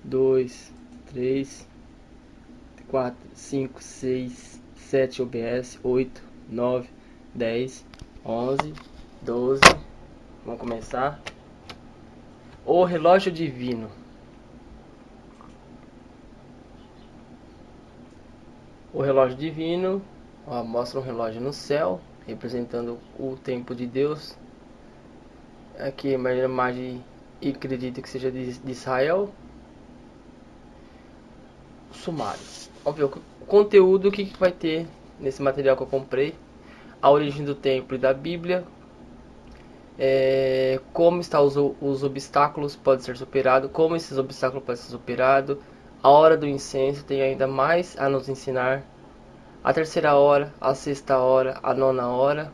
2, 3, 4, 5, 6, 7 OBS, 8, 9, 10, 11, 12. Vamos começar. O relógio divino. O relógio divino mostra um relógio no céu, representando o tempo de Deus. Aqui a imagem, e acredito que seja de Israel. Sumário. Vamos ver o conteúdo que vai ter nesse material que eu comprei. A origem do templo e da Bíblia. Como estão os obstáculos podem ser superados. Como esses obstáculos podem ser superados. A hora do incenso tem ainda mais a nos ensinar. A terceira hora, a sexta hora, a nona hora.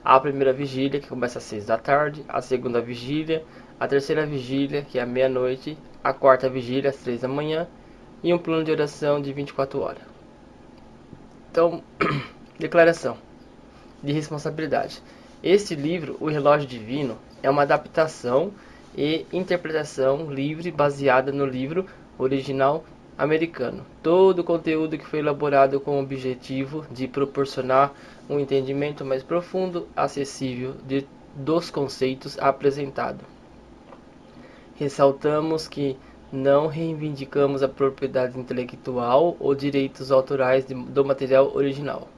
A primeira vigília, que começa às 6 da tarde. A segunda vigília. A terceira vigília, que é à meia-noite. A quarta vigília, às 3 da manhã. E um plano de oração de 24 horas. Então, declaração de responsabilidade. Este livro, O Relógio Divino, é uma adaptação e interpretação livre baseada no livro original americano. Todo o conteúdo que foi elaborado com o objetivo de proporcionar um entendimento mais profundo, acessível dos conceitos apresentados. Ressaltamos que não reivindicamos a propriedade intelectual ou direitos autorais do material original.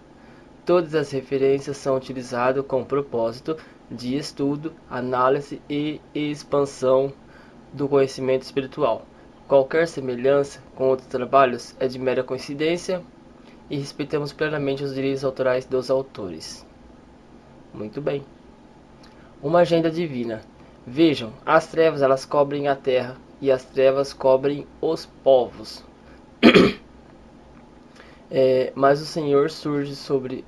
Todas as referências são utilizadas com o propósito de estudo, análise e expansão do conhecimento espiritual. Qualquer semelhança com outros trabalhos é de mera coincidência e respeitamos plenamente os direitos autorais dos autores. Muito bem. Uma agenda divina. Vejam, as trevas elas cobrem a terra e as trevas cobrem os povos. Mas o Senhor surge sobre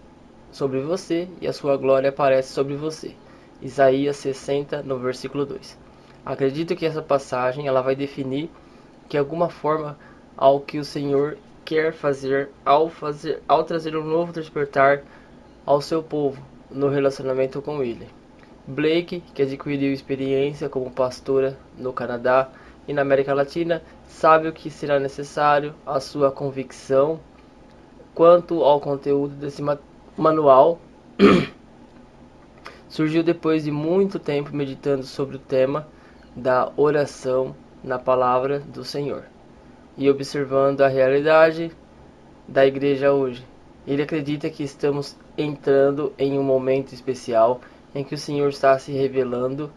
você e a sua glória aparece sobre você. Isaías 60, no versículo 2. Acredito que essa passagem ela vai definir que alguma forma ao que o Senhor quer fazer ao trazer um novo despertar ao seu povo no relacionamento com Ele. Blake, que adquiriu experiência como pastora no Canadá e na América Latina, sabe o que será necessário. A sua convicção quanto ao conteúdo desse manual surgiu depois de muito tempo meditando sobre o tema da oração na palavra do Senhor e observando a realidade da igreja hoje. Ele acredita que estamos entrando em um momento especial em que o Senhor está se revelando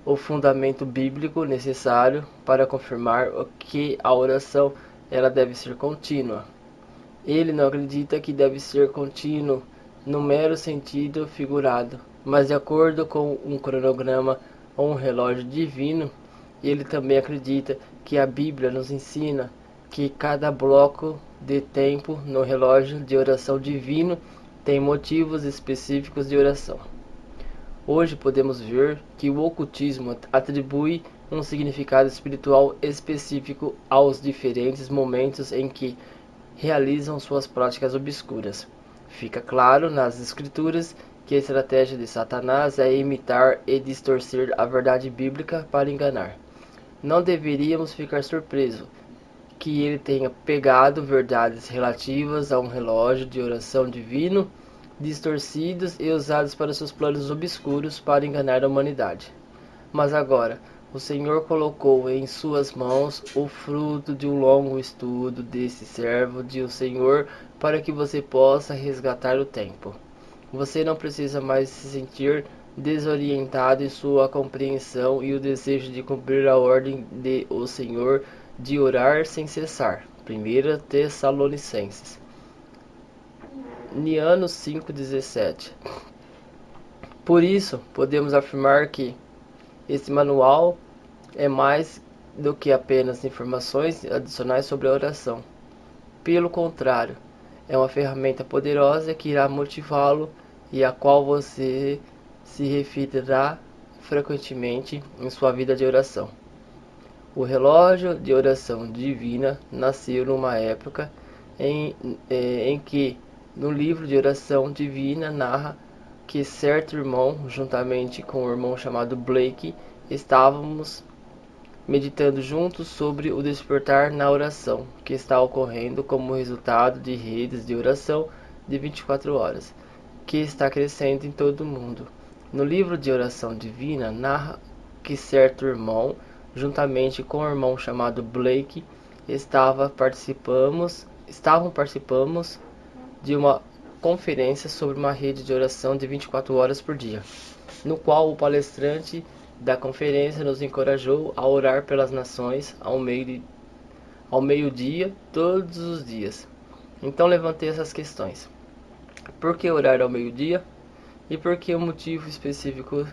o fundamento bíblico necessário para confirmar que a oração ela deve ser contínua. Ele não acredita que deve ser contínuo no mero sentido figurado, mas de acordo com um cronograma ou um relógio divino. Ele também acredita que a Bíblia nos ensina que cada bloco de tempo no relógio de oração divino tem motivos específicos de oração. Hoje podemos ver que o ocultismo atribui um significado espiritual específico aos diferentes momentos em que realizam suas práticas obscuras. Fica claro nas escrituras que a estratégia de Satanás é imitar e distorcer a verdade bíblica para enganar. Não deveríamos ficar surpresos que ele tenha pegado verdades relativas a um relógio de oração divino, distorcidos e usados para seus planos obscuros para enganar a humanidade. Mas agora, o Senhor colocou em suas mãos o fruto de um longo estudo desse servo de o Senhor para que você possa resgatar o tempo. Você não precisa mais se sentir desorientado em sua compreensão e o desejo de cumprir a ordem de o Senhor de orar sem cessar. 1 Tessalonicenses Nianos 5:17. Por isso, podemos afirmar que este manual é mais do que apenas informações adicionais sobre a oração. Pelo contrário, é uma ferramenta poderosa que irá motivá-lo e a qual você se referirá frequentemente em sua vida de oração. O relógio de oração divina nasceu numa época em que no livro de oração divina narra que certo irmão, juntamente com um irmão chamado Blake, meditando juntos sobre o despertar na oração, que está ocorrendo como resultado de redes de oração de 24 horas, que está crescendo em todo o mundo. No livro de oração divina, narra que certo irmão, juntamente com um irmão chamado Blake, estavam participamos de uma conferência sobre uma rede de oração de 24 horas por dia, no qual o palestrante da conferência nos encorajou a orar pelas nações ao meio-dia todos os dias. Então levantei essas questões. Por que orar ao meio-dia? E por que o motivo específico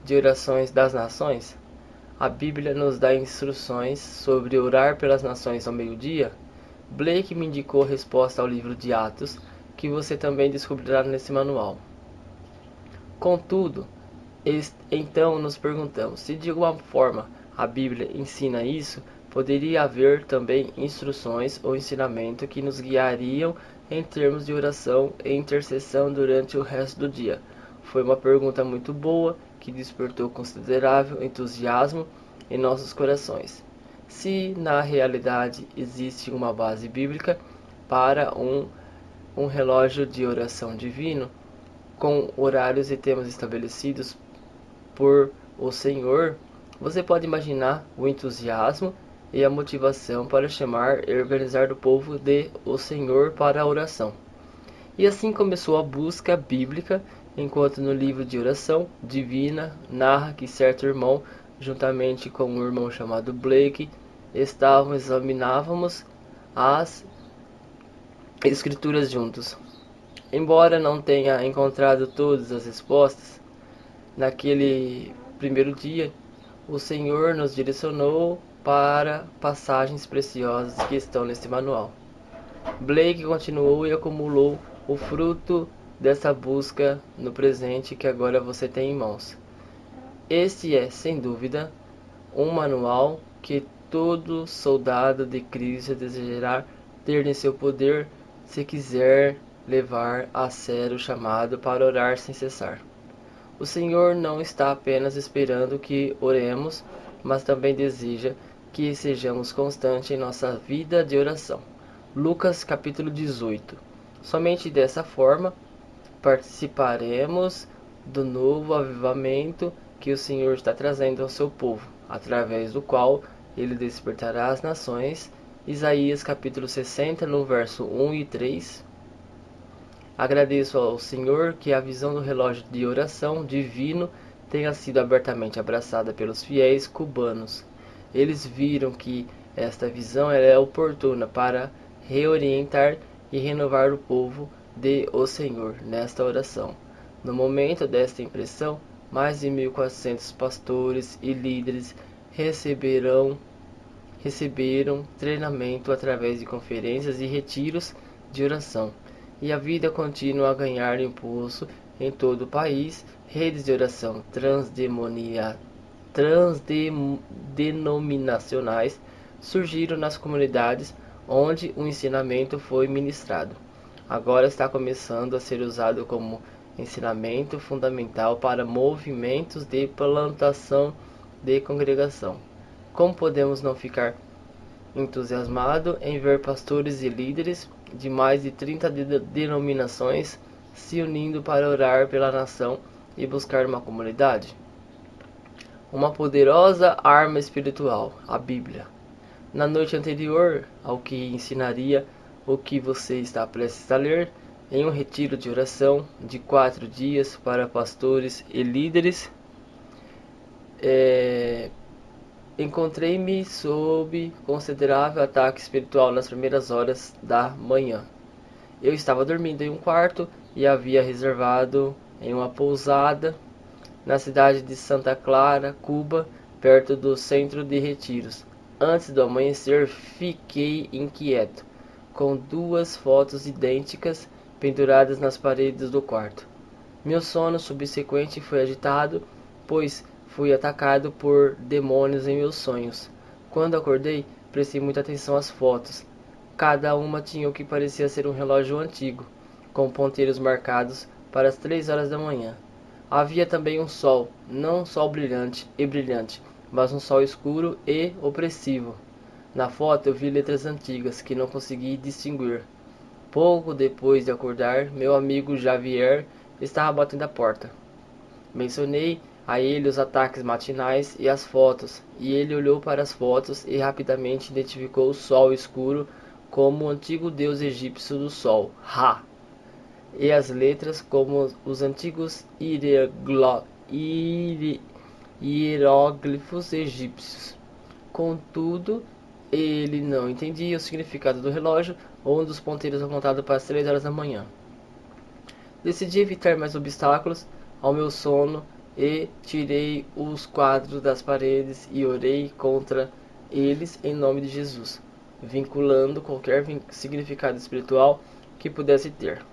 de orações das nações? A Bíblia nos dá instruções sobre orar pelas nações ao meio-dia. Blake me indicou a resposta ao livro de Atos, que você também descobrirá nesse manual. Contudo, então nos perguntamos, se de alguma forma a Bíblia ensina isso, poderia haver também instruções ou ensinamento que nos guiariam em termos de oração e intercessão durante o resto do dia. Foi uma pergunta muito boa, que despertou considerável entusiasmo em nossos corações. Se na realidade existe uma base bíblica para um relógio de oração divino, com horários e temas estabelecidos por o Senhor, você pode imaginar o entusiasmo e a motivação para chamar e organizar o povo de o Senhor para a oração. E assim começou a busca bíblica, enquanto no livro de oração divina narra que certo irmão, juntamente com um irmão chamado Blake, examinávamos as escrituras juntos. Embora não tenha encontrado todas as respostas, naquele primeiro dia, o Senhor nos direcionou para passagens preciosas que estão neste manual. Blake continuou e acumulou o fruto dessa busca no presente que agora você tem em mãos. Este é, sem dúvida, um manual que todo soldado de Cristo desejará ter em seu poder se quiser levar a sério o chamado para orar sem cessar. O Senhor não está apenas esperando que oremos, mas também deseja que sejamos constantes em nossa vida de oração. Lucas capítulo 18. Somente dessa forma participaremos do novo avivamento que o Senhor está trazendo ao seu povo, através do qual ele despertará as nações. Isaías capítulo 60, no verso 1 e 3. Agradeço ao Senhor que a visão do relógio de oração divino tenha sido abertamente abraçada pelos fiéis cubanos. Eles viram que esta visão é oportuna para reorientar e renovar o povo de o Senhor nesta oração. No momento desta impressão, mais de 1.400 pastores e líderes receberam treinamento através de conferências e retiros de oração. E a vida continua a ganhar impulso em todo o país. Redes de oração transdenominacionais surgiram nas comunidades onde o ensinamento foi ministrado. Agora está começando a ser usado como ensinamento fundamental para movimentos de plantação de congregação. Como podemos não ficar entusiasmado em ver pastores e líderes de mais de 30 denominações se unindo para orar pela nação e buscar uma comunidade? Uma poderosa arma espiritual, a Bíblia. Na noite anterior ao que ensinaria o que você está prestes a ler, em um retiro de oração de 4 dias para pastores e líderes, encontrei-me sob considerável ataque espiritual nas primeiras horas da manhã. Eu estava dormindo em um quarto e havia reservado em uma pousada na cidade de Santa Clara, Cuba, perto do centro de retiros. Antes do amanhecer, fiquei inquieto, com 2 fotos idênticas penduradas nas paredes do quarto. Meu sono subsequente foi agitado, pois fui atacado por demônios em meus sonhos. Quando acordei, prestei muita atenção às fotos. Cada uma tinha o que parecia ser um relógio antigo, com ponteiros marcados para as 3 horas da manhã. Havia também um sol, não um sol brilhante, mas um sol escuro e opressivo. Na foto eu vi letras antigas que não consegui distinguir. Pouco depois de acordar, meu amigo Javier estava batendo a porta. Mencionei a ele os ataques matinais e as fotos, e ele olhou para as fotos e rapidamente identificou o sol escuro como o antigo deus egípcio do sol, Ra, e as letras como os antigos hieróglifos egípcios. Contudo, ele não entendia o significado do relógio, onde os ponteiros apontavam para as 3 horas da manhã. Decidi evitar mais obstáculos ao meu sono e tirei os quadros das paredes e orei contra eles em nome de Jesus, vinculando qualquer significado espiritual que pudesse ter.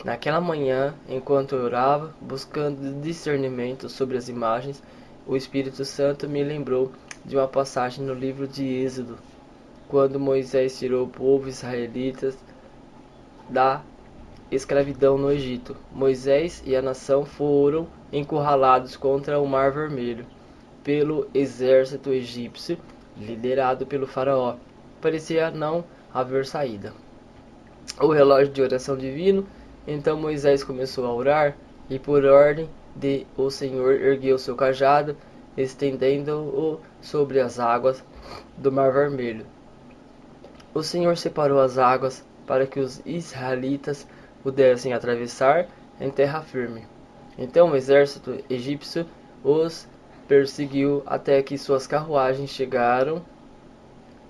Naquela manhã, enquanto eu orava, buscando discernimento sobre as imagens, o Espírito Santo me lembrou de uma passagem no livro de Êxodo, quando Moisés tirou o povo israelita da escravidão no Egito. Moisés e a nação foram encurralados contra o Mar Vermelho pelo exército egípcio, liderado pelo faraó. Parecia não haver saída. O relógio de oração divino. Então Moisés começou a orar, e por ordem de o Senhor ergueu seu cajado, estendendo-o sobre as águas do Mar Vermelho. O Senhor separou as águas para que os israelitas pudessem atravessar em terra firme. Então o exército egípcio os perseguiu até que suas carruagens chegaram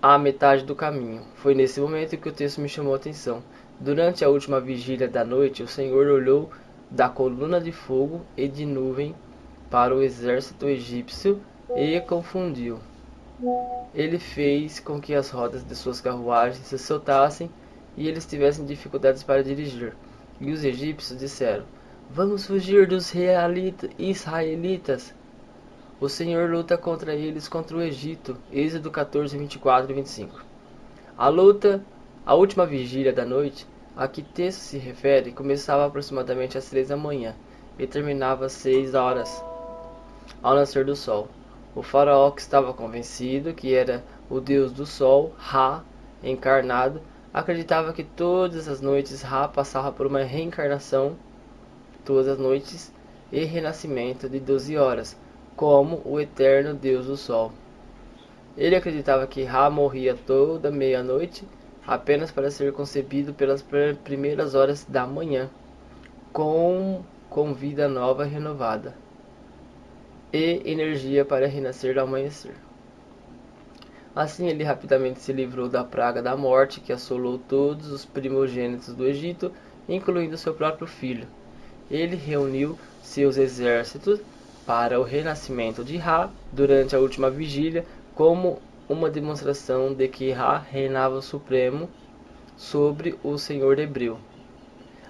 à metade do caminho. Foi nesse momento que o texto me chamou a atenção. Durante a última vigília da noite, o Senhor olhou da coluna de fogo e de nuvem para o exército egípcio e confundiu. Ele fez com que as rodas de suas carruagens se soltassem e eles tivessem dificuldades para dirigir. E os egípcios disseram: "Vamos fugir dos israelitas." O Senhor luta contra eles, contra o Egito. Êxodo 14, 24 e 25. A última vigília da noite, a que texto se refere, começava aproximadamente às 3 da manhã e terminava às 6 horas, ao nascer do sol. O faraó, que estava convencido que era o deus do sol, Ra, encarnado, acreditava que todas as noites Ra passava por uma reencarnação, todas as noites, e renascimento de 12 horas, como o eterno deus do sol. Ele acreditava que Ra morria toda meia-noite, apenas para ser concebido pelas primeiras horas da manhã, com vida nova e renovada, e energia para renascer ao amanhecer. Assim ele rapidamente se livrou da praga da morte que assolou todos os primogênitos do Egito, incluindo seu próprio filho. Ele reuniu seus exércitos para o renascimento de Ra durante a última vigília, como uma demonstração de que Ra reinava supremo sobre o Senhor hebreu.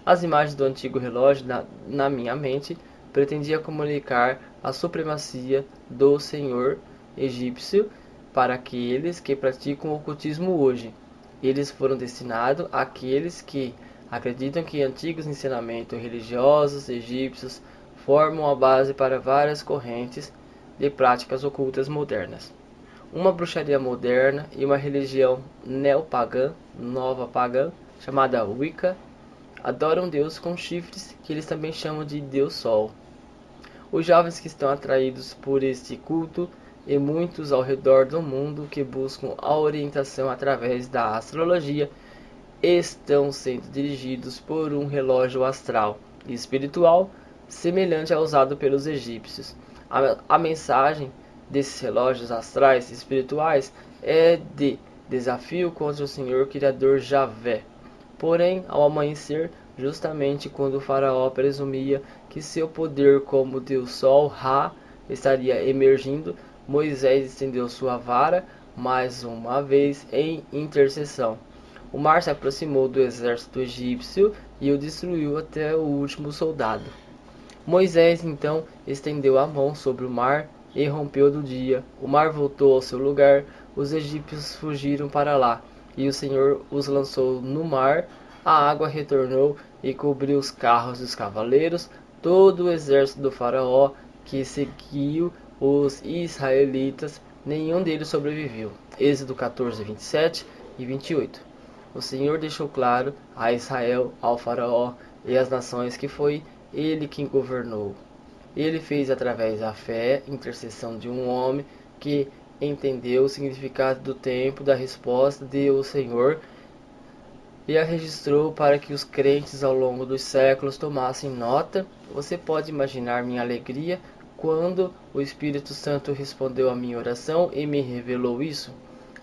As imagens do antigo relógio na minha mente pretendiam comunicar a supremacia do Senhor egípcio para aqueles que praticam o ocultismo hoje. Eles foram destinados àqueles que acreditam que antigos ensinamentos religiosos egípcios formam a base para várias correntes de práticas ocultas modernas. Uma bruxaria moderna e uma religião neopagã, nova pagã, chamada Wicca, adoram Deus com chifres, que eles também chamam de Deus Sol. Os jovens que estão atraídos por este culto e muitos ao redor do mundo que buscam a orientação através da astrologia estão sendo dirigidos por um relógio astral e espiritual semelhante ao usado pelos egípcios. A mensagem desses relógios astrais e espirituais é de desafio contra o Senhor Criador Javé. Porém, ao amanhecer, justamente quando o faraó presumia que seu poder como Deus Sol, Ra, estaria emergindo, Moisés estendeu sua vara mais uma vez em intercessão. O mar se aproximou do exército egípcio e o destruiu até o último soldado. Moisés então estendeu a mão sobre o mar e rompeu do dia. O mar voltou ao seu lugar, os egípcios fugiram para lá, e o Senhor os lançou no mar. A água retornou e cobriu os carros dos cavaleiros, todo o exército do faraó que seguiu os israelitas, nenhum deles sobreviveu. Êxodo 14, 27 e 28. O Senhor deixou claro a Israel, ao faraó e às nações que foi ele quem governou. Ele fez através da fé, intercessão de um homem que entendeu o significado do tempo da resposta de o Senhor e a registrou para que os crentes ao longo dos séculos tomassem nota. Você pode imaginar minha alegria quando o Espírito Santo respondeu à minha oração e me revelou isso?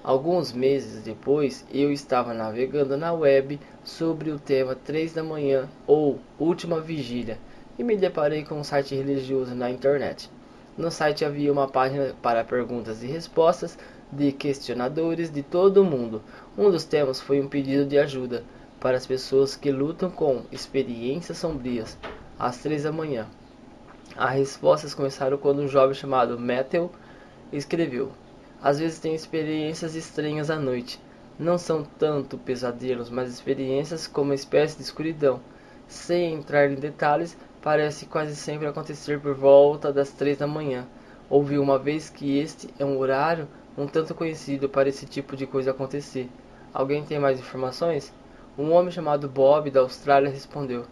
Alguns meses depois, eu estava navegando na web sobre o tema 3 da manhã ou Última Vigília e me deparei com um site religioso na internet. No site havia uma página para perguntas e respostas de questionadores de todo o mundo. Um dos temas foi um pedido de ajuda para as pessoas que lutam com experiências sombrias às 3 da manhã. As respostas começaram quando um jovem chamado Matthew escreveu: às vezes tenho experiências estranhas à noite. Não são tanto pesadelos, mas experiências como uma espécie de escuridão. Sem entrar em detalhes, parece quase sempre acontecer por volta das 3 da manhã. Ouvi uma vez que este é um horário um tanto conhecido para esse tipo de coisa acontecer. Alguém tem mais informações? Um homem chamado Bob, da Austrália, respondeu: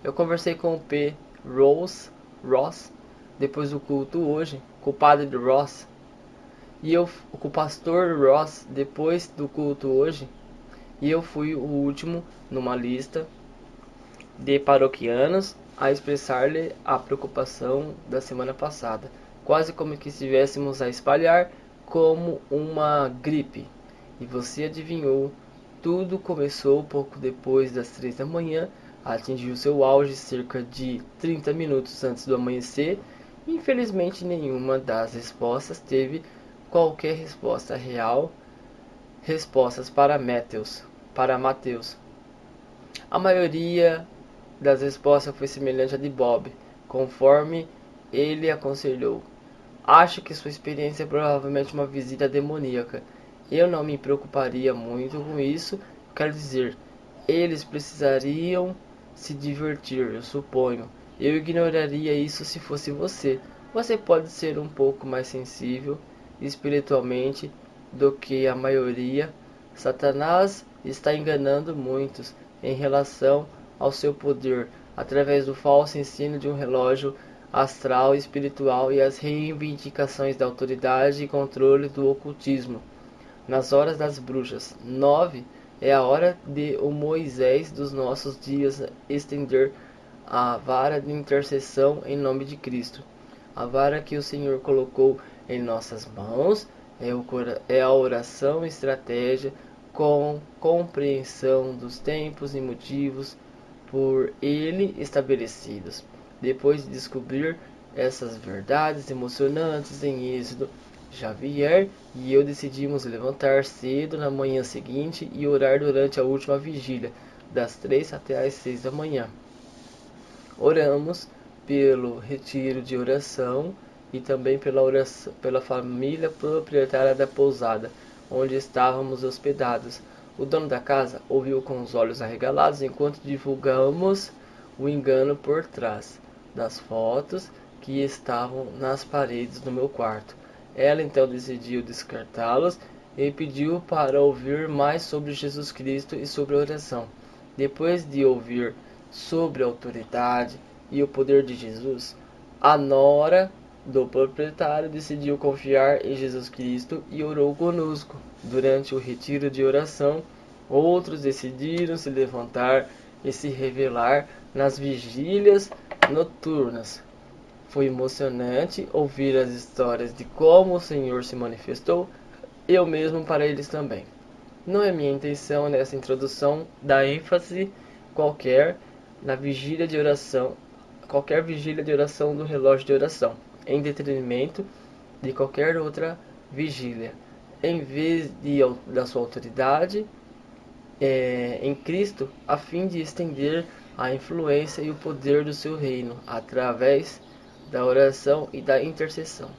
eu conversei com o P. Ross depois do culto hoje, com o padre Ross, com o pastor Ross depois do culto hoje, e eu fui o último numa lista de paroquianos a expressar-lhe a preocupação da semana passada, quase como que estivéssemos a espalhar como uma gripe. E você adivinhou, tudo começou pouco depois das 3 da manhã, atingiu seu auge cerca de 30 minutos antes do amanhecer. Infelizmente nenhuma das respostas teve qualquer resposta real. Respostas para Mateus. A maioria das respostas foi semelhante à de Bob, conforme ele aconselhou. Acho que sua experiência é provavelmente uma visita demoníaca. Eu não me preocuparia muito com isso. Quero dizer, eles precisariam se divertir, eu suponho. Eu ignoraria isso se fosse você. Você pode ser um pouco mais sensível espiritualmente do que a maioria. Satanás está enganando muitos em relação ao seu poder através do falso ensino de um relógio astral espiritual e as reivindicações da autoridade e controle do ocultismo. Nas horas das bruxas, 9 é a hora de o Moisés dos nossos dias estender a vara de intercessão em nome de Cristo. A vara que o Senhor colocou em nossas mãos é a oração e estratégia com compreensão dos tempos e motivos por ele estabelecidos. Depois de descobrir essas verdades emocionantes em Êxodo, Xavier e eu decidimos levantar cedo na manhã seguinte e orar durante a última vigília, das 3 até as 6 da manhã. Oramos pelo retiro de oração e também pela família proprietária da pousada, onde estávamos hospedados. O dono da casa ouviu com os olhos arregalados enquanto divulgamos o engano por trás das fotos que estavam nas paredes do meu quarto. Ela então decidiu descartá-los e pediu para ouvir mais sobre Jesus Cristo e sobre a oração. Depois de ouvir sobre a autoridade e o poder de Jesus, a nora do proprietário decidiu confiar em Jesus Cristo e orou conosco. Durante o retiro de oração, outros decidiram se levantar e se revelar nas vigílias noturnas. Foi emocionante ouvir as histórias de como o Senhor se manifestou, eu mesmo para eles também. Não é minha intenção nessa introdução dar ênfase qualquer vigília de oração do relógio de oração, em detrimento de qualquer outra vigília. Em vez da sua autoridade em Cristo, a fim de estender a influência e o poder do seu reino através da oração e da intercessão.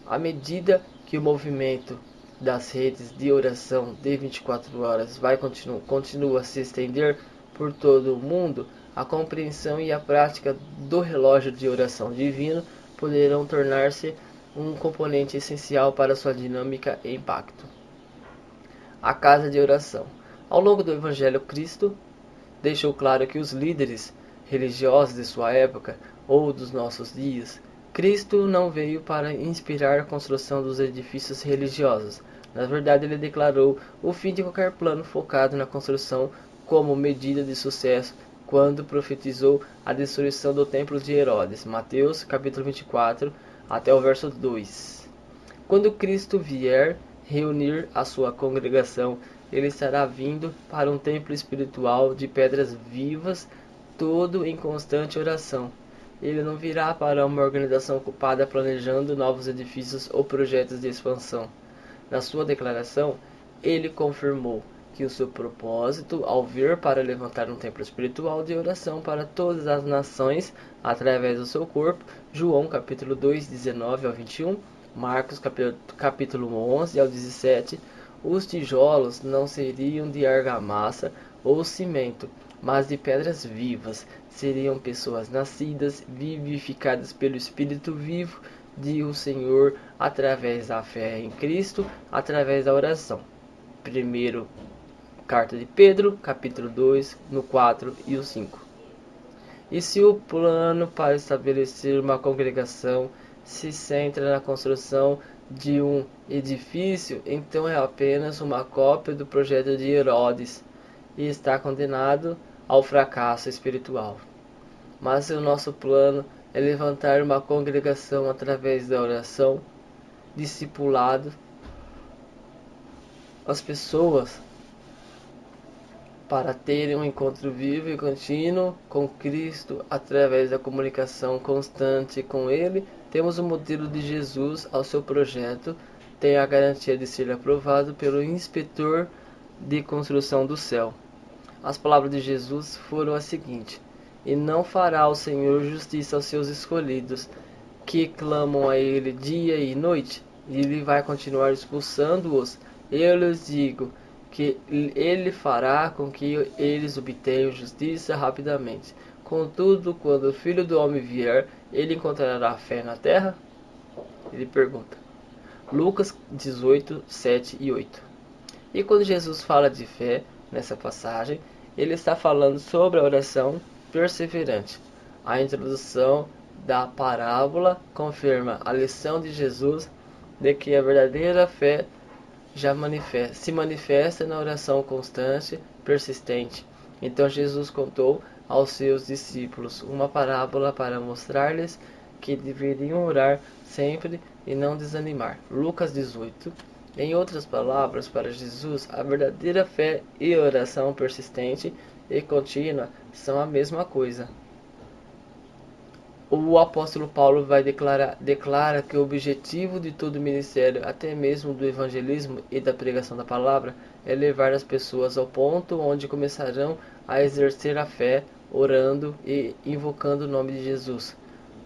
À medida que o movimento das redes de oração de 24 horas continua a se estender por todo o mundo, a compreensão e a prática do relógio de oração divino poderão tornar-se um componente essencial para sua dinâmica e impacto. A casa de oração. Ao longo do Evangelho, Cristo deixou claro que os líderes religiosos de sua época ou dos nossos dias, Cristo não veio para inspirar a construção dos edifícios religiosos. Na verdade, ele declarou o fim de qualquer plano focado na construção como medida de sucesso quando profetizou a destruição do templo de Herodes. Mateus capítulo 24 até o verso 2. Quando Cristo vier reunir a sua congregação, ele estará vindo para um templo espiritual de pedras vivas, todo em constante oração. Ele não virá para uma organização ocupada planejando novos edifícios ou projetos de expansão. Na sua declaração, ele confirmou que o seu propósito ao vir para levantar um templo espiritual de oração para todas as nações através do seu corpo, João capítulo 2, 19 ao 21, Marcos capítulo 11 ao 17, os tijolos não seriam de argamassa ou cimento, mas de pedras vivas. Seriam pessoas nascidas, vivificadas pelo Espírito vivo de o Senhor através da fé em Cristo, através da oração. Primeiro Carta de Pedro, capítulo 2, no 4 e o 5. E se o plano para estabelecer uma congregação se centra na construção de um edifício, então é apenas uma cópia do projeto de Herodes e está condenado ao fracasso espiritual. Mas se o nosso plano é levantar uma congregação através da oração, discipulado, as pessoas para terem um encontro vivo e contínuo com Cristo através da comunicação constante com Ele, temos o modelo de Jesus ao seu projeto, tem a garantia de ser aprovado pelo inspetor de construção do céu. As palavras de Jesus foram as seguintes: e não fará o Senhor justiça aos seus escolhidos, que clamam a Ele dia e noite, e Ele vai continuar expulsando-os. Eu lhes digo que Ele fará com que eles obtenham justiça rapidamente. Contudo, quando o Filho do Homem vier, ele encontrará fé na terra? Ele pergunta. Lucas 18, 7 e 8. E quando Jesus fala de fé, nessa passagem, ele está falando sobre a oração perseverante. A introdução da parábola confirma a lição de Jesus de que a verdadeira fé se manifesta na oração constante, persistente. Então Jesus contou aos seus discípulos uma parábola para mostrar-lhes que deveriam orar sempre e não desanimar. Lucas 18. Em outras palavras, para Jesus, a verdadeira fé e a oração persistente e contínua são a mesma coisa. O apóstolo Paulo declara que o objetivo de todo o ministério, até mesmo do evangelismo e da pregação da palavra, é levar as pessoas ao ponto onde começarão a exercer a fé, orando e invocando o nome de Jesus.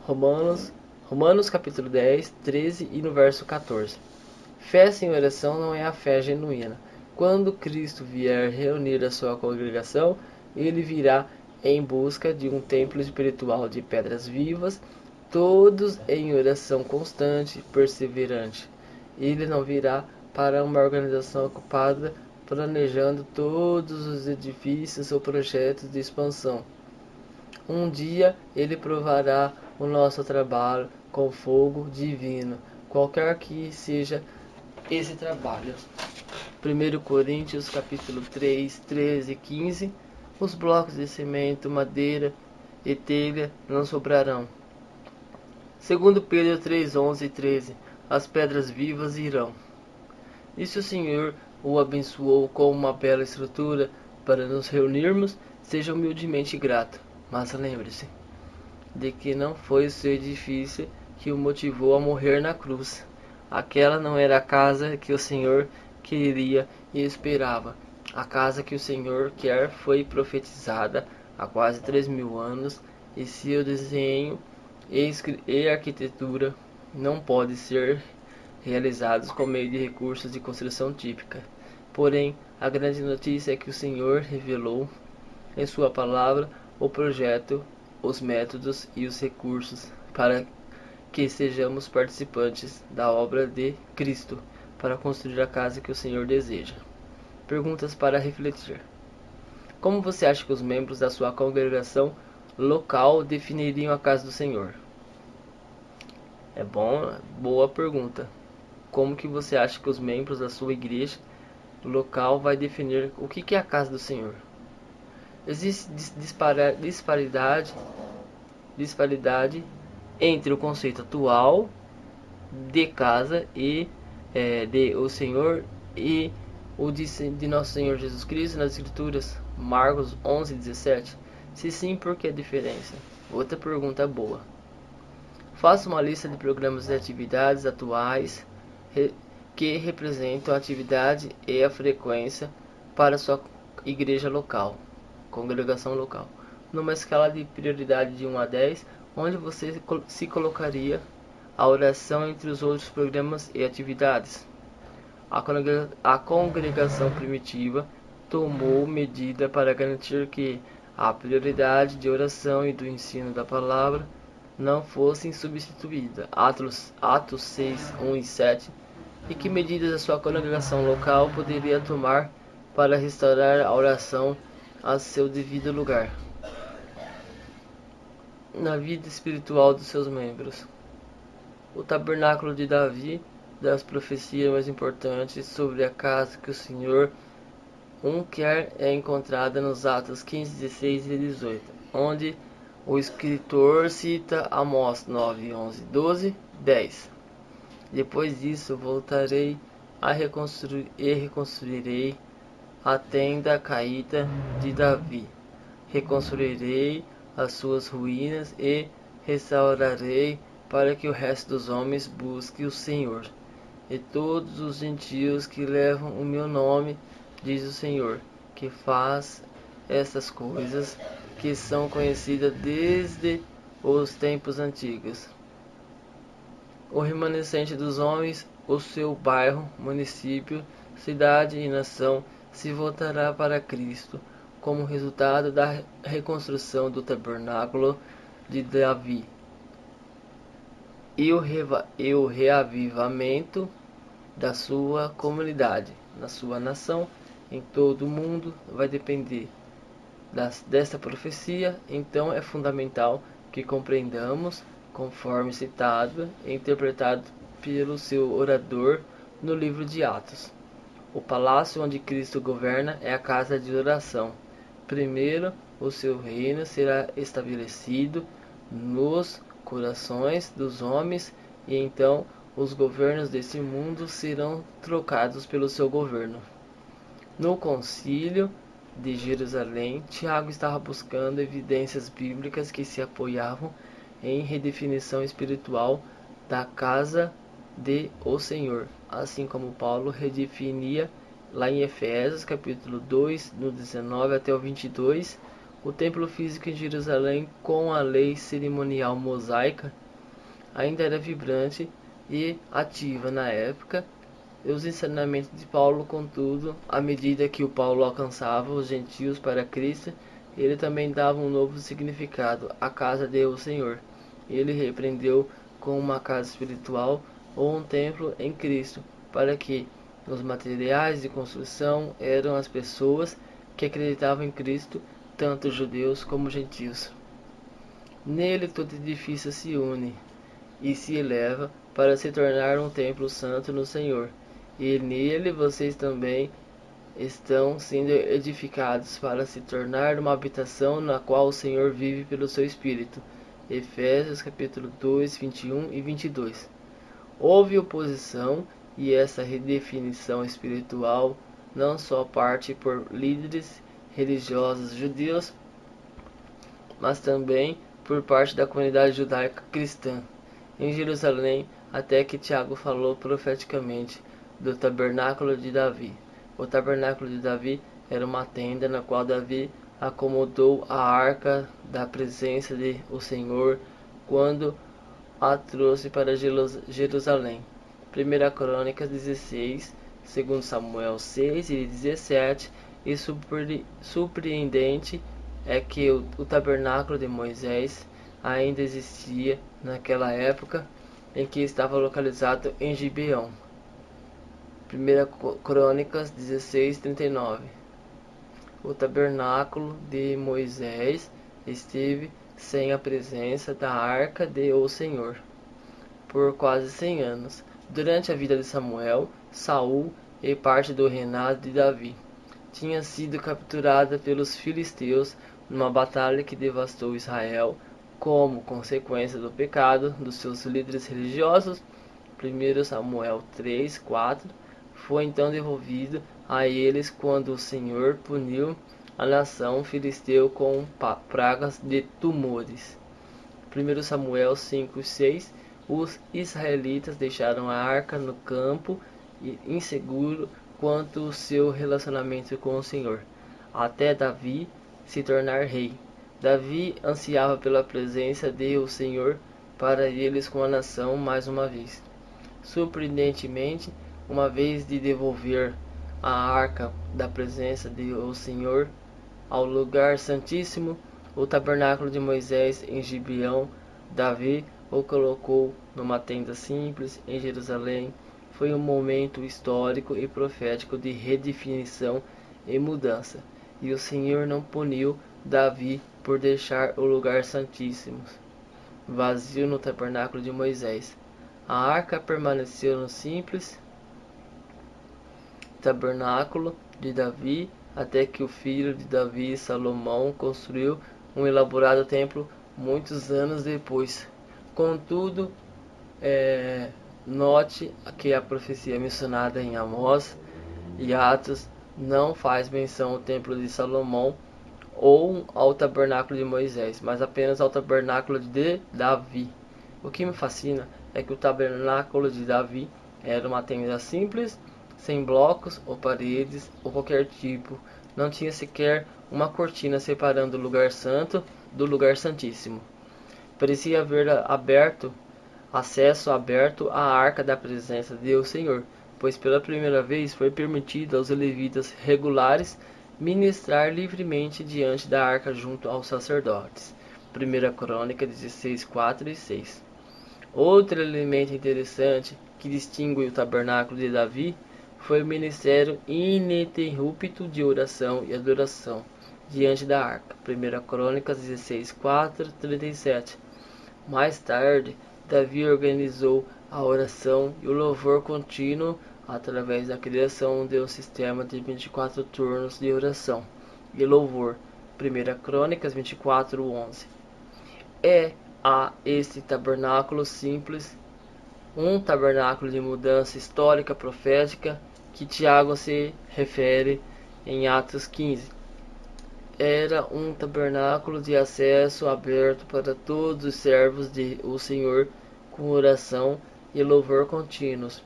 Romanos capítulo 10, 13 e no verso 14. Fé sem oração não é a fé genuína. Quando Cristo vier reunir a sua congregação, ele virá em busca de um templo espiritual de pedras vivas, todos em oração constante e perseverante. Ele não virá para uma organização ocupada planejando todos os edifícios ou projetos de expansão. Um dia ele provará o nosso trabalho com fogo divino, qualquer que seja esse trabalho. 1 Coríntios capítulo 3, 13 e 15. Os blocos de cimento, madeira e telha não sobrarão. 2 Pedro 3, 11 e 13. As pedras vivas irão. E se o Senhor o abençoou com uma bela estrutura para nos reunirmos, seja humildemente grato. Mas lembre-se de que não foi o seu edifício que o motivou a morrer na cruz. Aquela não era a casa que o Senhor queria e esperava. A casa que o Senhor quer foi profetizada há quase 3.000 anos, e seu desenho e arquitetura não podem ser realizados por meio de recursos de construção típica. Porém, a grande notícia é que o Senhor revelou em sua palavra o projeto, os métodos e os recursos para que sejamos participantes da obra de Cristo para construir a casa que o Senhor deseja. Perguntas para refletir. Como você acha que os membros da sua congregação local definiriam a casa do Senhor? Boa pergunta. Como que você acha que os membros da sua igreja local vai definir o que é a casa do Senhor? Existe disparidade entre o conceito atual de casa e de o Senhor e o de nosso Senhor Jesus Cristo nas Escrituras, Marcos 11:17? Se sim, por que a diferença? Outra pergunta boa. Faça uma lista de programas e atividades atuais que representam a atividade e a frequência para sua igreja local, congregação local. Numa escala de prioridade de 1 a 10, onde você se colocaria a oração entre os outros programas e atividades? A congregação primitiva tomou medida para garantir que a prioridade de oração e do ensino da palavra não fossem substituídas. Atos 6, 1 e 7. E que medidas a sua congregação local poderia tomar para restaurar a oração a seu devido lugar na vida espiritual dos seus membros? O tabernáculo de Davi, das profecias mais importantes sobre a casa que o Senhor quer, é encontrada nos Atos 15, 16 e 18, onde o escritor cita Amós 9, 11, 12, 10. Depois disso voltarei a reconstruirei a tenda caída de Davi. Reconstruirei as suas ruínas e restaurarei para que o resto dos homens busque o Senhor. E todos os gentios que levam o meu nome, diz o Senhor, que faz essas coisas que são conhecidas desde os tempos antigos. O remanescente dos homens, o seu bairro, município, cidade e nação se voltará para Cristo como resultado da reconstrução do tabernáculo de Davi. E o reavivamento da sua comunidade, na sua nação, em todo o mundo, vai depender desta profecia. Então é fundamental que compreendamos, conforme citado e interpretado pelo seu orador no livro de Atos. O palácio onde Cristo governa é a casa de oração. Primeiro, o seu reino será estabelecido nos corações dos homens, e então os governos desse mundo serão trocados pelo seu governo. No concílio de Jerusalém, Tiago estava buscando evidências bíblicas que se apoiavam em redefinição espiritual da casa de o Senhor, assim como Paulo redefinia lá em Efésios capítulo 2, no 19 até o 22, o templo físico em Jerusalém, com a lei cerimonial mosaica, ainda era vibrante e ativa na época. E os ensinamentos de Paulo, contudo, à medida que o Paulo alcançava os gentios para Cristo, ele também dava um novo significado à casa de o Senhor. Ele repreendeu com uma casa espiritual ou um templo em Cristo, para que os materiais de construção eram as pessoas que acreditavam em Cristo, tanto judeus como gentios. Nele todo edifício se une e se eleva para se tornar um templo santo no Senhor. E nele vocês também estão sendo edificados para se tornar uma habitação na qual o Senhor vive pelo seu Espírito. Efésios capítulo 2, 21 e 22. Houve oposição, e essa redefinição espiritual não só parte por líderes religiosos judeus, mas também por parte da comunidade judaica cristã em Jerusalém, até que Tiago falou profeticamente do tabernáculo de Davi. O tabernáculo de Davi era uma tenda na qual Davi acomodou a arca da presença de o Senhor quando a trouxe para Jerusalém. 1 Crônicas 16, 2 Samuel 6 e 17. E surpreendente é que o tabernáculo de Moisés ainda existia naquela época, em que estava localizado em Gibeão. 1 Crônicas 16:39. O tabernáculo de Moisés esteve sem a presença da arca de o Senhor por quase 100 anos, durante a vida de Samuel, Saul e parte do reinado de Davi. Tinha sido capturada pelos filisteus numa batalha que devastou Israel como consequência do pecado dos seus líderes religiosos. 1 Samuel 3:4 foi então devolvido a eles quando o Senhor puniu a nação filisteu com pragas de tumores. 1 Samuel 5:6 Os israelitas deixaram a arca no campo inseguro quanto ao seu relacionamento com o Senhor, até Davi se tornar rei. Davi ansiava pela presença de o Senhor para eles com a nação mais uma vez. Surpreendentemente, uma vez de devolver a arca da presença de o Senhor ao lugar santíssimo, o tabernáculo de Moisés em Gibeão, Davi o colocou numa tenda simples em Jerusalém. Foi um momento histórico e profético de redefinição e mudança, e o Senhor não puniu Davi por deixar o lugar santíssimo vazio no tabernáculo de Moisés. A arca permaneceu no simples tabernáculo de Davi até que o filho de Davi, Salomão, construiu um elaborado templo muitos anos depois. Contudo, note que a profecia mencionada em Amós e Atos não faz menção ao templo de Salomão ou ao tabernáculo de Moisés, mas apenas ao tabernáculo de Davi. O que me fascina é que o tabernáculo de Davi era uma tenda simples, sem blocos ou paredes ou qualquer tipo. Não tinha sequer uma cortina separando o lugar santo do lugar santíssimo. Parecia haver acesso aberto à arca da presença de o Senhor, pois pela primeira vez foi permitido aos levitas regulares ministrar livremente diante da arca junto aos sacerdotes. 1 Crônica 16:4 e 6. Outro elemento interessante que distingue o tabernáculo de Davi foi o ministério ininterrupto de oração e adoração diante da arca. 1 Crônicas 16:4-37. Mais tarde, Davi organizou a oração e o louvor contínuo através da criação de um sistema de 24 turnos de oração e louvor. 1 Crônicas 24:11. A este tabernáculo simples, um tabernáculo de mudança histórica profética, que Tiago se refere em Atos 15. Era um tabernáculo de acesso aberto para todos os servos de o Senhor, com oração e louvor contínuos.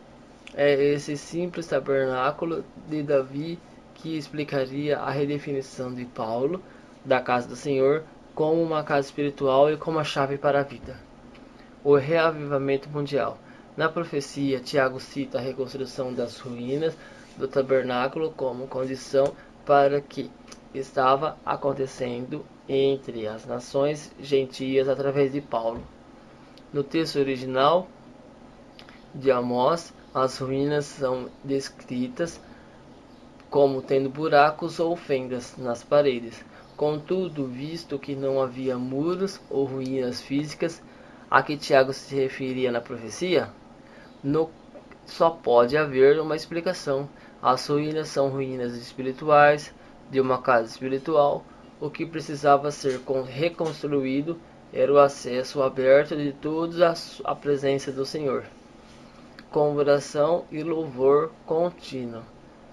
É esse simples tabernáculo de Davi que explicaria a redefinição de Paulo da casa do Senhor como uma casa espiritual e como a chave para a vida. O reavivamento mundial. Na profecia, Tiago cita a reconstrução das ruínas do tabernáculo como condição para que estava acontecendo entre as nações gentias através de Paulo. No texto original de Amós, as ruínas são descritas como tendo buracos ou fendas nas paredes. Contudo, visto que não havia muros ou ruínas físicas a que Tiago se referia na profecia, só pode haver uma explicação. As ruínas são ruínas espirituais de uma casa espiritual. O que precisava ser reconstruído era o acesso aberto de todos à presença do Senhor, com oração e louvor contínuo.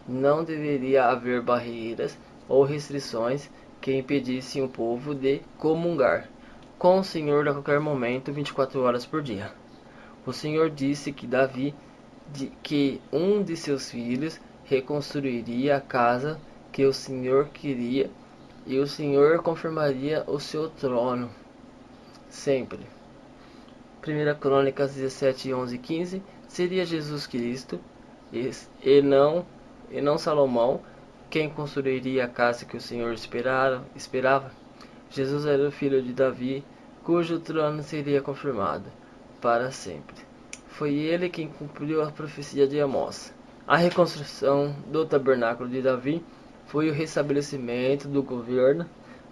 Não deveria haver barreiras ou restrições que impedissem o povo de comungar com o Senhor a qualquer momento, 24 horas por dia. O Senhor disse que que um de seus filhos reconstruiria a casa que o Senhor queria, e o Senhor confirmaria o seu trono sempre. 1 Crônicas 17, 11 e 15. Seria Jesus Cristo e não Salomão quem construiria a casa que o Senhor esperava. Jesus era o filho de Davi, cujo trono seria confirmado para sempre. Foi ele quem cumpriu a profecia de Amós. A reconstrução do tabernáculo de Davi foi o restabelecimento do governo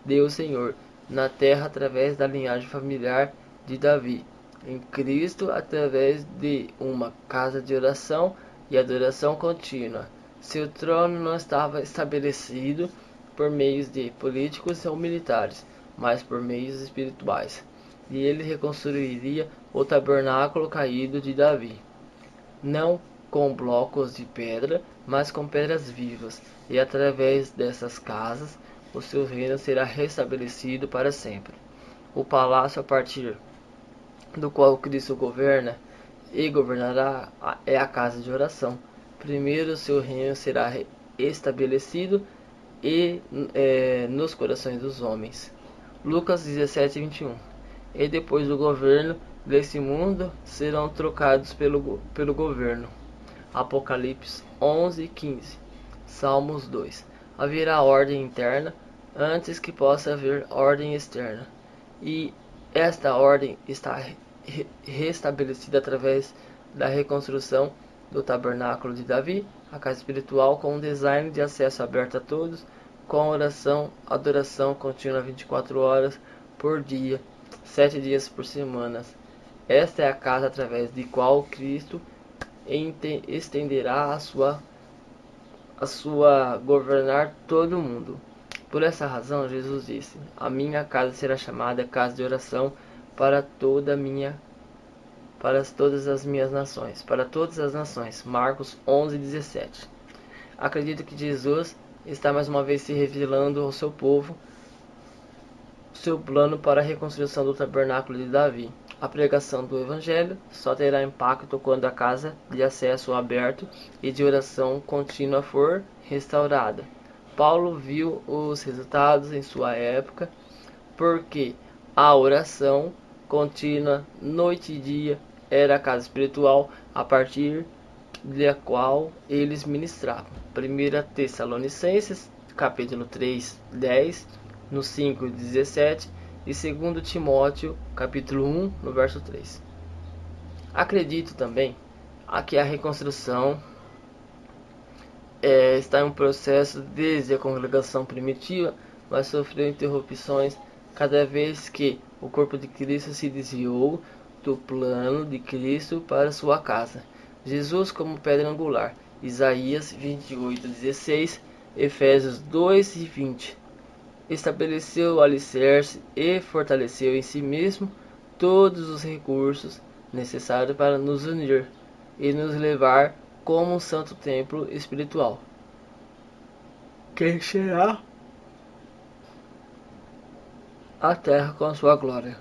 de o Senhor na terra através da linhagem familiar de Davi, em Cristo, através de uma casa de oração e adoração contínua. Seu trono não estava estabelecido por meios de políticos ou militares, mas por meios espirituais. E ele reconstruiria o tabernáculo caído de Davi, não com blocos de pedra, mas com pedras vivas, e através dessas casas o seu reino será restabelecido para sempre. O palácio a partir do qual Cristo governa e governará é a casa de oração. Primeiro seu reino será estabelecido e nos corações dos homens. Lucas 17:21. E depois do governo desse mundo serão trocados pelo governo. Apocalipse 11:15. Salmos 2. Haverá ordem interna antes que possa haver ordem externa. E esta ordem está restabelecida através da reconstrução do tabernáculo de Davi, a casa espiritual, com um design de acesso aberto a todos, com oração, adoração contínua 24 horas por dia, 7 dias por semana. Esta é a casa através de qual Cristo estenderá a sua governar todo o mundo. Por essa razão, Jesus disse: a minha casa será chamada casa de oração para todas as minhas nações, para todas as nações. Marcos 11:17. Acredito que Jesus está mais uma vez se revelando ao seu povo seu plano para a reconstrução do tabernáculo de Davi. A pregação do Evangelho só terá impacto quando a casa de acesso aberto e de oração contínua for restaurada. Paulo viu os resultados em sua época, porque a oração contínua, noite e dia, era a casa espiritual a partir da qual eles ministravam. 1 Tessalonicenses, capítulo 3:10, no 5:17, e 2 Timóteo, capítulo 1, no verso 3. Acredito também que a reconstrução está em um processo desde a congregação primitiva, mas sofreu interrupções cada vez que o corpo de Cristo se desviou do plano de Cristo para sua casa. Jesus como pedra angular, Isaías 28:16, Efésios 2:20. Estabeleceu o alicerce e fortaleceu em si mesmo todos os recursos necessários para nos unir e nos levar como um santo templo espiritual, que encherá a terra com a sua glória.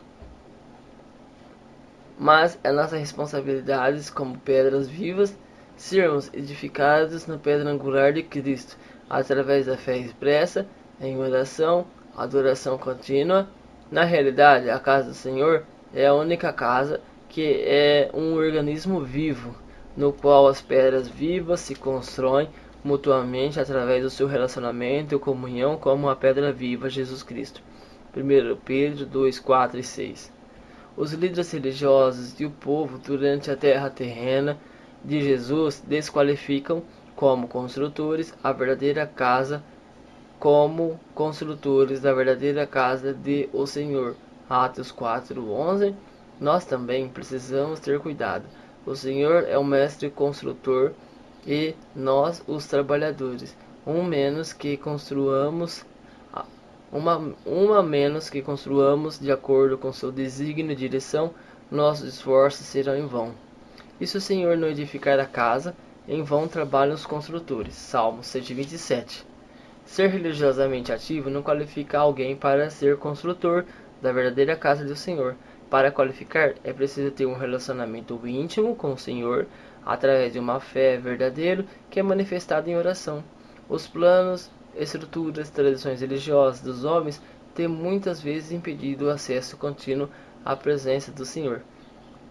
Mas é nossa responsabilidade, como pedras vivas, sermos edificados na pedra angular de Cristo, através da fé expressa em oração, adoração contínua. Na realidade, a casa do Senhor é a única casa que é um organismo vivo, no qual as pedras vivas se constroem mutuamente através do seu relacionamento e comunhão como a pedra viva, Jesus Cristo. 1 Pedro 2:4 e 6. Os líderes religiosos e o povo durante a terra terrena de Jesus desqualificam como construtores a verdadeira casa, como construtores da verdadeira casa de o Senhor. Atos 4:11. Nós também precisamos ter cuidado. O Senhor é o mestre construtor e nós os trabalhadores. Uma menos que construamos de acordo com seu desígnio e direção, nossos esforços serão em vão. E se o Senhor não edificar a casa, em vão trabalham os construtores. Salmo 127. Ser religiosamente ativo não qualifica alguém para ser construtor da verdadeira casa do Senhor. Para qualificar, é preciso ter um relacionamento íntimo com o Senhor, através de uma fé verdadeira que é manifestada em oração. Os planos, estruturas, tradições religiosas dos homens têm muitas vezes impedido o acesso contínuo à presença do Senhor.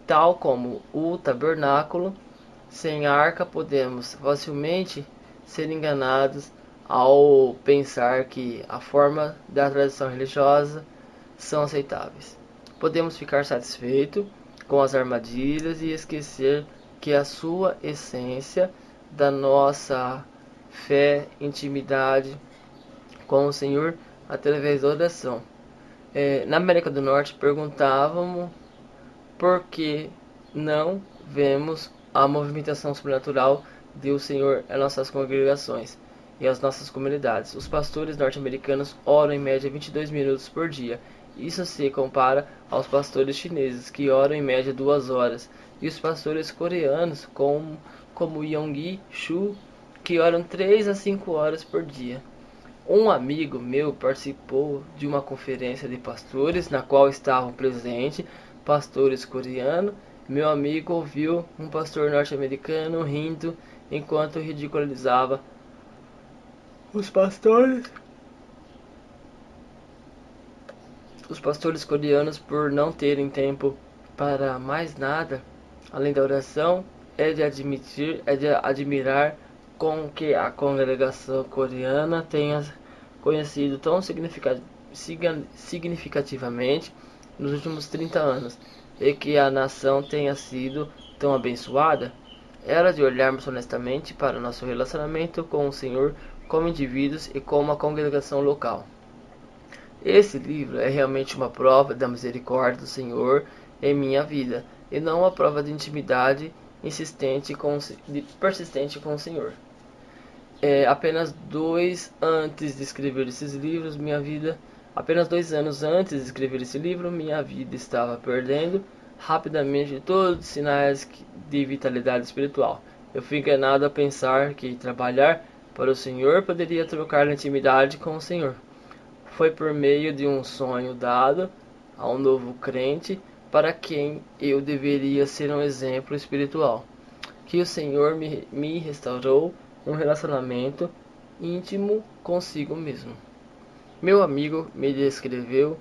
Tal como o tabernáculo, sem arca podemos facilmente ser enganados ao pensar que a forma da tradição religiosa são aceitáveis. Podemos ficar satisfeitos com as armadilhas e esquecer que a sua essência da nossa fé, intimidade com o Senhor através da oração. Na América do Norte perguntávamos por que não vemos a movimentação sobrenatural do Senhor em nossas congregações e as nossas comunidades. Os pastores norte-americanos oram em média 22 minutos por dia. Isso se compara aos pastores chineses, que oram em média 2 horas, e os pastores coreanos, como Yonggi Shu, que oram 3 a 5 horas por dia. Um amigo meu participou de uma conferência de pastores, na qual estavam presentes pastores coreanos. Meu amigo ouviu um pastor norte-americano rindo enquanto ridicularizava os pastores coreanos por não terem tempo para mais nada além da oração. É de admirar com que a congregação coreana tenha conhecido tão significativamente nos últimos 30 anos e que a nação tenha sido tão abençoada. Era de olharmos honestamente para nosso relacionamento com o Senhor como indivíduos e como a congregação local. Esse livro é realmente uma prova da misericórdia do Senhor em minha vida, e não uma prova de intimidade persistente com o Senhor. Apenas 2 antes de escrever esses livros, apenas 2 anos antes de escrever esse livro, minha vida estava perdendo rapidamente todos os sinais de vitalidade espiritual. Eu fui enganado a pensar que trabalhar para o Senhor poderia trocar a intimidade com o Senhor. Foi por meio de um sonho dado a um novo crente para quem eu deveria ser um exemplo espiritual, que o Senhor me restaurou um relacionamento íntimo consigo mesmo. Meu amigo me descreveu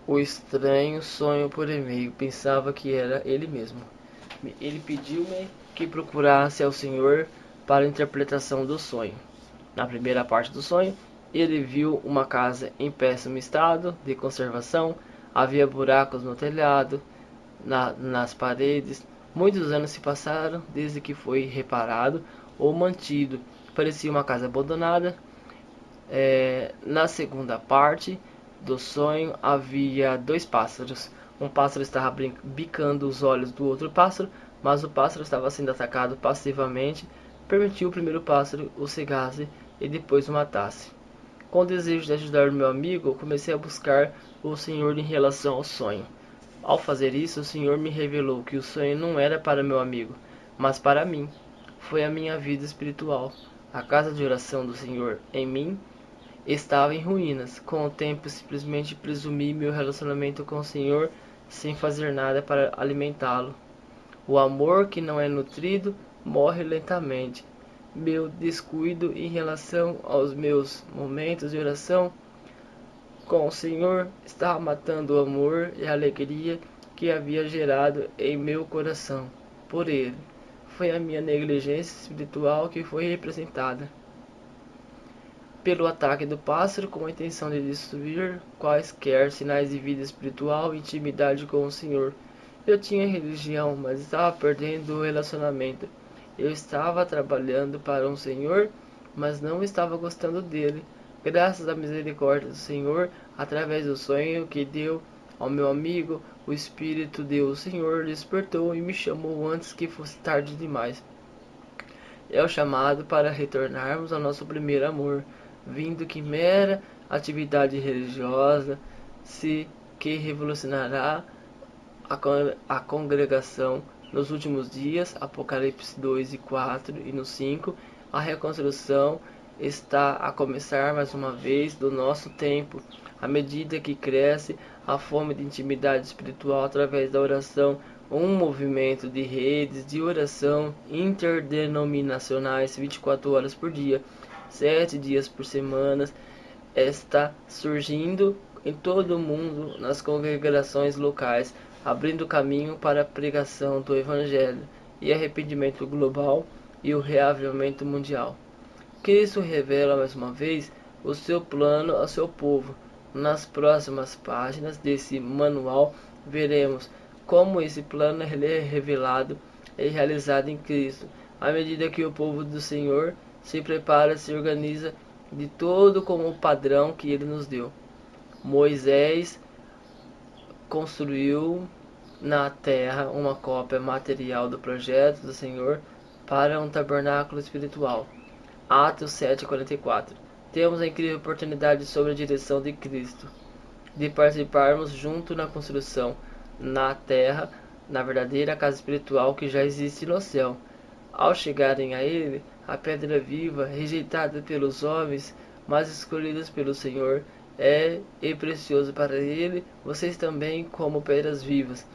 o estranho sonho por e-mail. Pensava que era ele mesmo. Ele pediu-me que procurasse ao Senhor para a interpretação do sonho. Na primeira parte do sonho, ele viu uma casa em péssimo estado de conservação. Havia buracos no telhado, nas paredes. Muitos anos se passaram desde que foi reparado ou mantido. Parecia uma casa abandonada. Na segunda parte do sonho havia 2 pássaros. Um pássaro estava bicando os olhos do outro pássaro, mas o pássaro estava sendo atacado passivamente. Permitiu o primeiro pássaro o cegasse e depois o matasse. Com o desejo de ajudar o meu amigo, comecei a buscar o Senhor em relação ao sonho. Ao fazer isso, o Senhor me revelou que o sonho não era para meu amigo, mas para mim. Foi a minha vida espiritual. A casa de oração do Senhor em mim estava em ruínas. Com o tempo, simplesmente presumi meu relacionamento com o Senhor sem fazer nada para alimentá-lo. O amor que não é nutrido morre lentamente. Meu descuido em relação aos meus momentos de oração com o Senhor estava matando o amor e a alegria que havia gerado em meu coração por Ele. Foi a minha negligência espiritual que foi representada pelo ataque do pássaro com a intenção de destruir quaisquer sinais de vida espiritual e intimidade com o Senhor. Eu tinha religião, mas estava perdendo o relacionamento. Eu estava trabalhando para um Senhor, mas não estava gostando dele. Graças à misericórdia do Senhor, através do sonho que deu ao meu amigo, o Espírito do Senhor despertou e me chamou antes que fosse tarde demais. É o chamado para retornarmos ao nosso primeiro amor, vindo que mera atividade religiosa que revolucionará a congregação nos últimos dias. Apocalipse 2 e 4 e no 5, a reconstrução está a começar mais uma vez do nosso tempo, à medida que cresce a fome de intimidade espiritual através da oração. Um movimento de redes de oração interdenominacionais 24 horas por dia, 7 dias por semana, está surgindo em todo o mundo nas congregações locais, abrindo caminho para a pregação do Evangelho e arrependimento global e o reavivamento mundial. Cristo revela mais uma vez o seu plano ao seu povo. Nas próximas páginas desse manual veremos como esse plano ele é revelado e realizado em Cristo, à medida que o povo do Senhor se prepara, se organiza de todo como o padrão que ele nos deu. Moisés construiu na terra uma cópia material do projeto do Senhor para um tabernáculo espiritual. Atos 7:44. Temos a incrível oportunidade sob a direção de Cristo de participarmos junto na construção na terra, na verdadeira casa espiritual que já existe no céu. Ao chegarem a ele, a pedra viva, rejeitada pelos homens, mas escolhida pelo Senhor, e precioso para ele, vocês também, como pedras vivas,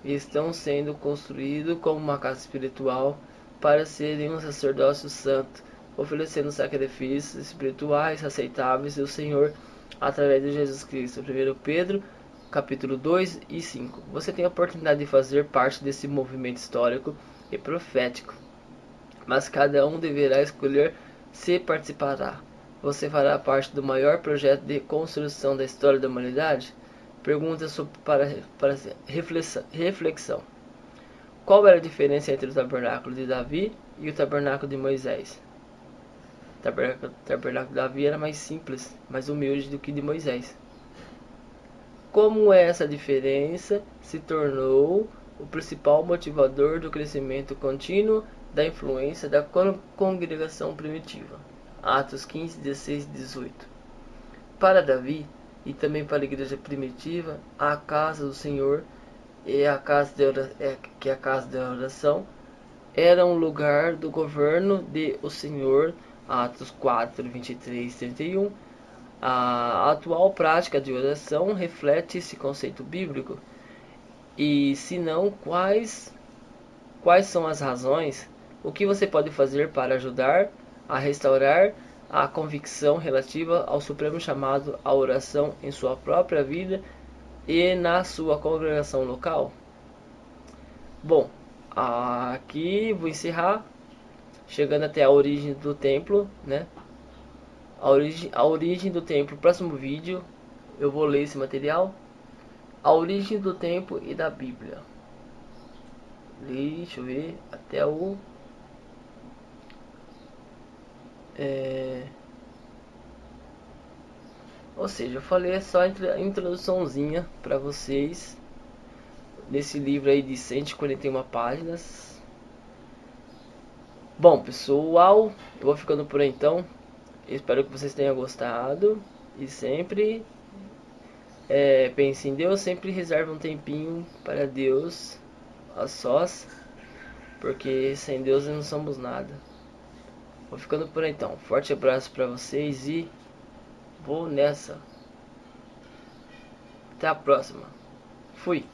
estão sendo construídos como uma casa espiritual para serem um sacerdócio santo, oferecendo sacrifícios espirituais aceitáveis ao Senhor através de Jesus Cristo. 1 Pedro, capítulo 2 e 5. Você tem a oportunidade de fazer parte desse movimento histórico e profético, mas cada um deverá escolher se participará. Você fará parte do maior projeto de construção da história da humanidade? Pergunta para reflexão. Qual era a diferença entre o tabernáculo de Davi e o tabernáculo de Moisés? O tabernáculo de Davi era mais simples, mais humilde do que de Moisés. Como essa diferença se tornou o principal motivador do crescimento contínuo da influência da congregação primitiva. Atos 15, 16 e 18. Para Davi, e também para a igreja primitiva, a casa do Senhor e a casa da oração era um lugar do governo de o Senhor. Atos 4, 23 e 31. A atual prática de oração reflete esse conceito bíblico? E se não, quais são as razões? O que você pode fazer para ajudar a restaurar a convicção relativa ao supremo chamado à oração em sua própria vida e na sua congregação local? Bom, aqui vou encerrar, chegando até a origem do templo, né? A origem do templo. Próximo vídeo eu vou ler esse material. A origem do templo e da Bíblia. Deixa eu ver até o ou seja, eu falei só a introduçãozinha para vocês nesse livro aí de 141 páginas. Bom, pessoal, eu vou ficando por aí então. Espero que vocês tenham gostado. E sempre pense em Deus, sempre reserve um tempinho para Deus a sós, porque sem Deus não somos nada. Vou ficando por aí então. Forte abraço para vocês e vou nessa. Até a próxima. Fui.